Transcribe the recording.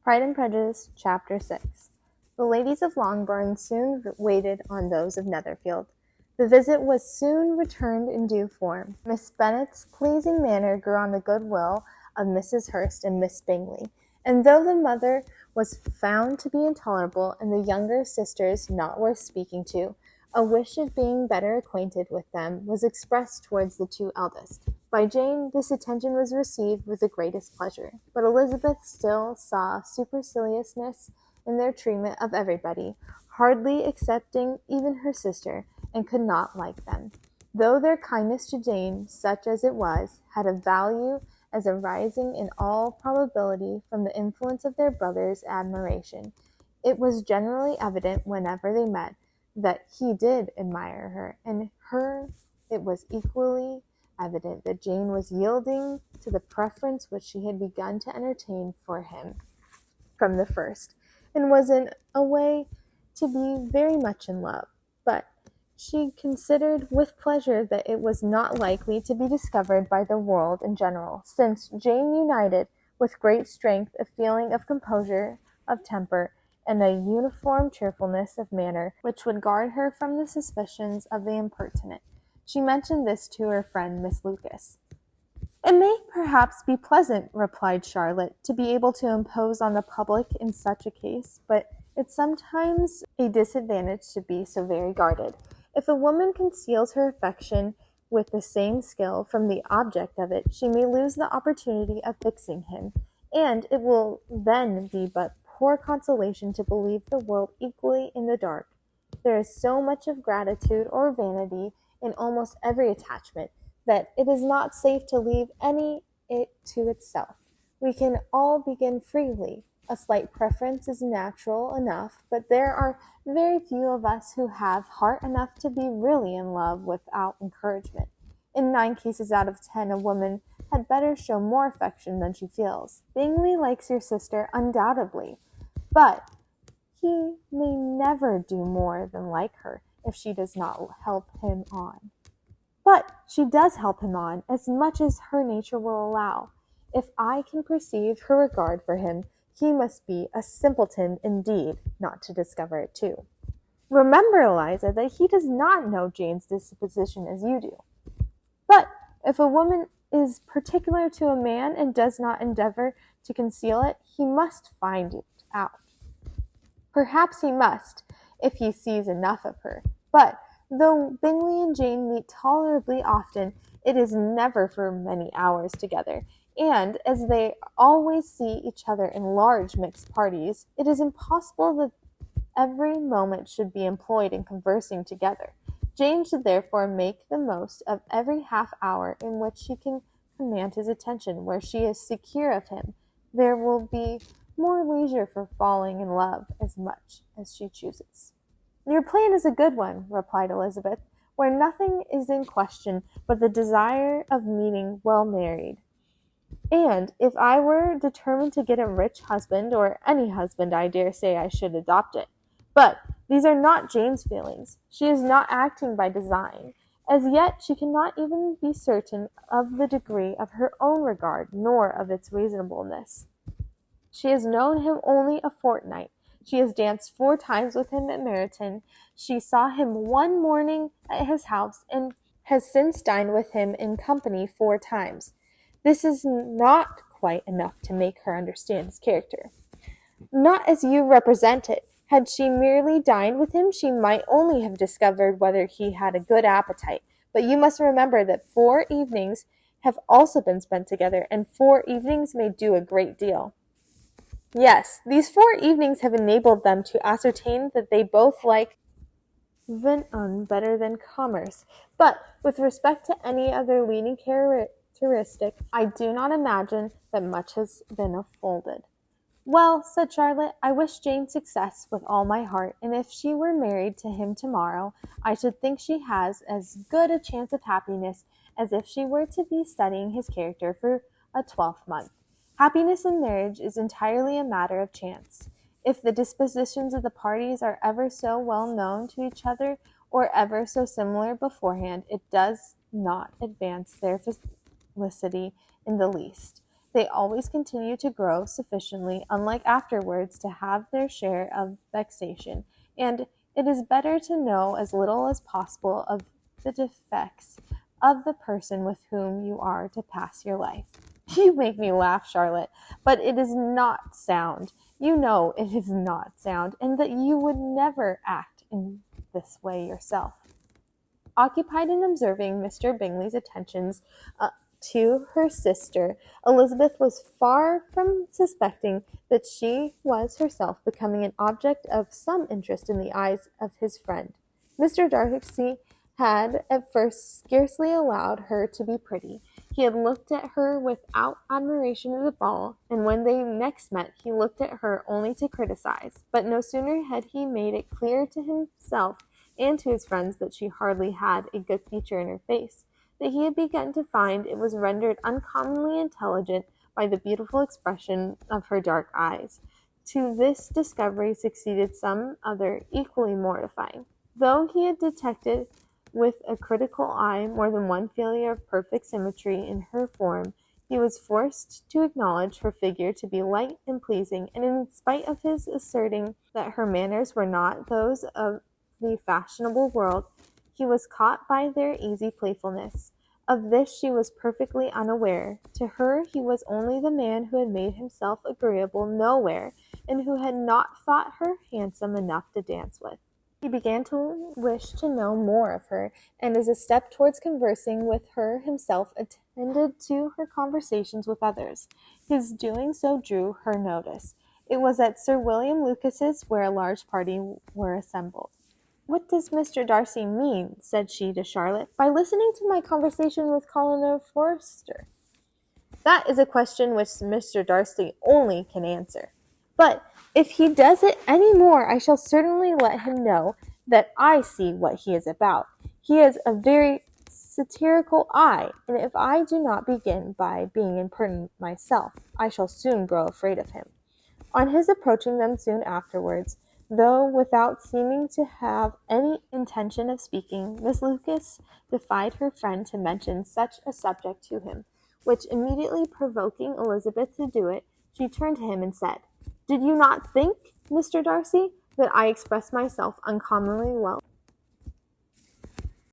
Pride and Prejudice, Chapter 6. The ladies of Longbourn soon waited on those of Netherfield. The visit was soon returned in due form. Miss Bennet's pleasing manner grew on the good-will of Mrs. Hurst and Miss Bingley, and though the mother was found to be intolerable, and the younger sisters not worth speaking to, a wish of being better acquainted with them was expressed towards the two eldest. By Jane this attention was received with the greatest pleasure, but Elizabeth still saw superciliousness in their treatment of everybody, hardly excepting even her sister, and could not like them. Though their kindness to Jane, such as it was, had a value as arising in all probability from the influence of their brother's admiration, it was generally evident whenever they met that he did admire her, and her it was equally evident that Jane was yielding to the preference which she had begun to entertain for him from the first, and was in a way to be very much in love. But she considered with pleasure that it was not likely to be discovered by the world in general, since Jane united with great strength a feeling of composure of temper and a uniform cheerfulness of manner which would guard her from the suspicions of the impertinent. She mentioned this to her friend Miss Lucas. "It may perhaps be pleasant," replied Charlotte, "to be able to impose on the public in such a case, but it's sometimes a disadvantage to be so very guarded. If a woman conceals her affection with the same skill from the object of it, she may lose the opportunity of fixing him, and it will then be but poor consolation to believe the world equally in the dark. There is so much of gratitude or vanity in almost every attachment, that it is not safe to leave any it to itself. We can all begin freely. A slight preference is natural enough, but there are very few of us who have heart enough to be really in love without encouragement. In 9 cases out of 10, a woman had better show more affection than she feels. Bingley likes your sister, undoubtedly, but he may never do more than like her if she does not help him on. But she does help him on, as much as her nature will allow. If I can perceive her regard for him, he must be a simpleton indeed not to discover it too. Remember, Eliza, that he does not know Jane's disposition as you do. But if a woman is particular to a man and does not endeavor to conceal it, he must find it out. Perhaps he must, if he sees enough of her. But though Bingley and Jane meet tolerably often, it is never for many hours together, and as they always see each other in large mixed parties, it is impossible that every moment should be employed in conversing together. Jane should therefore make the most of every half hour in which she can command his attention. Where she is secure of him, there will be more leisure for falling in love as much as she chooses. "Your plan is a good one," replied Elizabeth, "where nothing is in question but the desire of meeting well married. And if I were determined to get a rich husband, or any husband, I dare say I should adopt it. But these are not Jane's feelings. She is not acting by design. As yet she cannot even be certain of the degree of her own regard, nor of its reasonableness. She has known him only a fortnight. She has danced 4 times with him at Meryton. She saw him one morning at his house, and has since dined with him in company 4 times. This is not quite enough to make her understand his character. Not as you represent it. Had she merely dined with him, she might only have discovered whether he had a good appetite. But you must remember that 4 evenings have also been spent together, and 4 evenings may do a great deal. Yes, these 4 evenings have enabled them to ascertain that they both like Vinton better than commerce. But with respect to any other leading characteristic, I do not imagine that much has been unfolded." "Well," said Charlotte, "I wish Jane success with all my heart, and if she were married to him tomorrow, I should think she has as good a chance of happiness as if she were to be studying his character for a 12th-month. Happiness in marriage is entirely a matter of chance. If the dispositions of the parties are ever so well known to each other, or ever so similar beforehand, it does not advance their felicity in the least. They always continue to grow sufficiently, unlike afterwards, to have their share of vexation, and it is better to know as little as possible of the defects of the person with whom you are to pass your life. You make me laugh, Charlotte, but it is not sound. You know it is not sound, and that you would never act in this way yourself. Occupied in observing Mr. Bingley's attentions to her sister, Elizabeth was far from suspecting that she was herself becoming an object of some interest in the eyes of his friend. Mr. Darcy had at first scarcely allowed her to be pretty. He had looked at her without admiration at the ball, and when they next met he looked at her only to criticize. But no sooner had he made it clear to himself and to his friends that she hardly had a good feature in her face, that he had begun to find it was rendered uncommonly intelligent by the beautiful expression of her dark eyes. To this discovery succeeded some other equally mortifying. Though he had detected with a critical eye more than one failure of perfect symmetry in her form, he was forced to acknowledge her figure to be light and pleasing, and in spite of his asserting that her manners were not those of the fashionable world, he was caught by their easy playfulness. Of this she was perfectly unaware. To her he was only the man who had made himself agreeable nowhere, and who had not thought her handsome enough to dance with. He began to wish to know more of her, and as a step towards conversing with her himself attended to her conversations with others. His doing so drew her notice. It was at Sir William Lucas's, where a large party were assembled. "What does Mr. Darcy mean," said she to Charlotte, "by listening to my conversation with Colonel Forster?" "That is a question which Mr. Darcy only can answer. But if he does it any more, I shall certainly let him know that I see what he is about. He has a very satirical eye, and if I do not begin by being impertinent myself, I shall soon grow afraid of him." On his approaching them soon afterwards, though without seeming to have any intention of speaking, Miss Lucas defied her friend to mention such a subject to him, which immediately provoking Elizabeth to do it, she turned to him and said, "Did you not think, Mr. Darcy, that I expressed myself uncommonly well